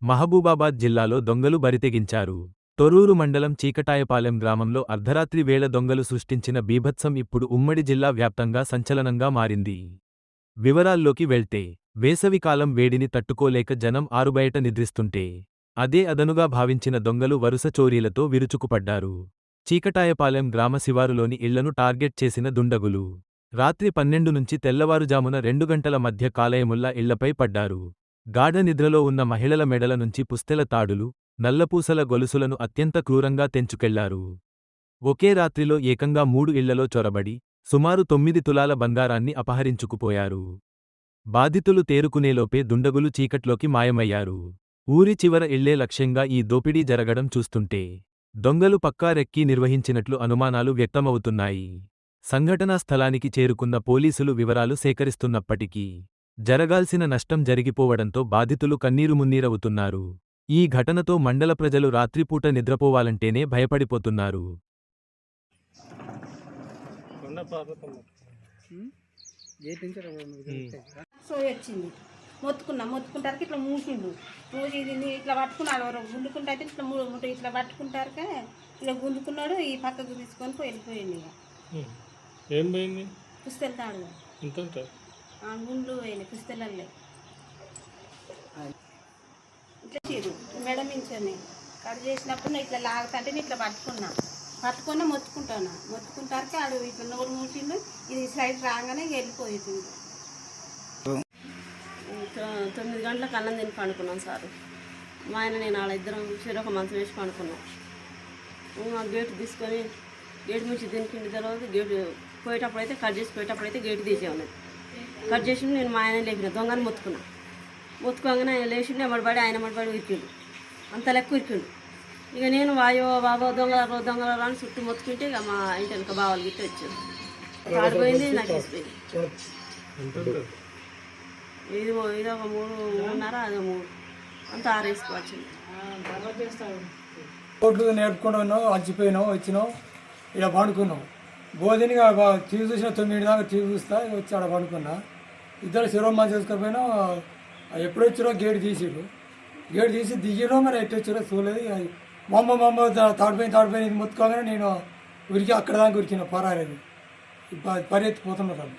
మహబూబాబాద్ జిల్లాలో దొంగలు బరితెగించారు. తొర్రూరు మండలం చీకటాయపాలెం గ్రామంలో అర్ధరాత్రి వేళ దొంగలు సృష్టించిన బీభత్సం ఇప్పుడు ఉమ్మడి జిల్లా వ్యాప్తంగా సంచలనంగా మారింది. వివరాల్లోకి వెళ్తే, వేసవికాలం వేడిని తట్టుకోలేక జనం ఆరుబయట నిద్రిస్తుంటే, అదే అదనుగా భావించిన దొంగలు వరుస చోరీలతో విరుచుకుపడ్డారు. చీకటాయపాలెం గ్రామ శివారులోని ఇళ్లను టార్గెట్ చేసిన దుండగులు రాత్రి 12 నుంచి తెల్లవారుజామున 2 గంటల మధ్య కాలయముల్లా ఇళ్లపై పడ్డారు. గాఢ నిద్రలో ఉన్న మహిళల మెడల నుంచి పుస్తెల తాడులు, నల్లపూసల గొలుసులను అత్యంత క్రూరంగా తెంచుకెళ్లారు. ఒకే రాత్రిలో ఏకంగా 3 ఇళ్లలో చొరబడి సుమారు 9 తులాల బంగారాన్ని అపహరించుకుపోయారు. బాధితులు తేరుకునేలోపే దుండగులు చీకట్లోకి మాయమయ్యారు. ఊరి చివర ఇళ్లే లక్ష్యంగా ఈ దోపిడీ జరగడం చూస్తుంటే దొంగలు పక్కా రెక్కీ నిర్వహించినట్లు అనుమానాలు వ్యక్తమవుతున్నాయి. సంఘటనా స్థలానికి చేరుకున్న పోలీసులు వివరాలు సేకరిస్తున్నప్పటికీ జరగాల్సిన నష్టం జరిగిపోవడంతో బాధితులు కన్నీరుమున్నీరవుతున్నారు. ఈ ఘటనతో మండల ప్రజలు రాత్రిపూట నిద్రపోవాలంటేనే భయపడిపోతున్నారు. మొత్తుకుంటారు ఇట్లా మూసిండు ఇట్లా పట్టుకున్నాడు గుండుకుంటే అయితే ఇట్లా పట్టుకుంటారు ఇట్లా గుంజుకున్నాడు ఈ పక్కకు తీసుకొని వెళ్ళిపోయింది. ఇక ఏం పోయింది? పుస్తెళ్తాడు గుండ్లు పోయినాయి పుస్తెలల్లే ఇట్లా చీరు మెడ మించని కట్ చేసినప్పుడు నేను ఇట్లా లాగుతుంటే నేను ఇట్లా పట్టుకున్నా మొత్తుకుంటారు ఆడు ఇట్లా నోరు మూసిండు ఇది సైడ్ రాగానే వెళ్ళిపోయింది. 9 గంటలకు అన్నం తిని పండుకున్నాం సారు. మా ఆయన నేను వాళ్ళ ఇద్దరం చెరొక మంచం వేసి పండుకున్నాం. ఆ గేటు తీసుకొని గేటు నుంచి తినికిండి తర్వాత గేటు పోయేటప్పుడు అయితే కట్ చేసి పోయేటప్పుడు అయితే గేటు తీసే ఉన్నది. కట్ చేసి నేను మా ఆయన లేపిన దొంగని మొత్తుకోగానే ఆయన లేచిండు ఎమ్మడిపడి ఆయన ఎమ్మడిపడి ఉరికిండు. అంత లెక్క ఉరికిండు. ఇక నేను వాయో బాబా దొంగల అని చుట్టూ మొత్తుకుంటే ఇక మా ఇంటి వెనక బావాలు గిట్ట వచ్చారు. ఆడిపోయింది నాకు వేసిపోయింది. ఇది ఒక 3:30 అదో 3 అంతా ఆరేసుకోవచ్చు. రోడ్లు నేర్పుకుంటున్నావు అలసిపోయినావు వచ్చినావు ఇలా పండుకున్నావు. బోధినిగా టీవీ చూసిన 9 దాకా టీవీ చూస్తా వచ్చి ఆడ పండుకున్నా. ఇద్దరు శిరోమా చేసుకపోయినా ఎప్పుడు వచ్చిరో గేటు తీసి దిగిరో మరి ఎట్టు వచ్చిరో చూడలేదు. మమ్మ తాడిపోయిన ఇది మొత్తుకోగానే నేను ఉరికి అక్కడ దాకా ఉరికిన పరారేది పరిగెత్తిపోతున్నారు.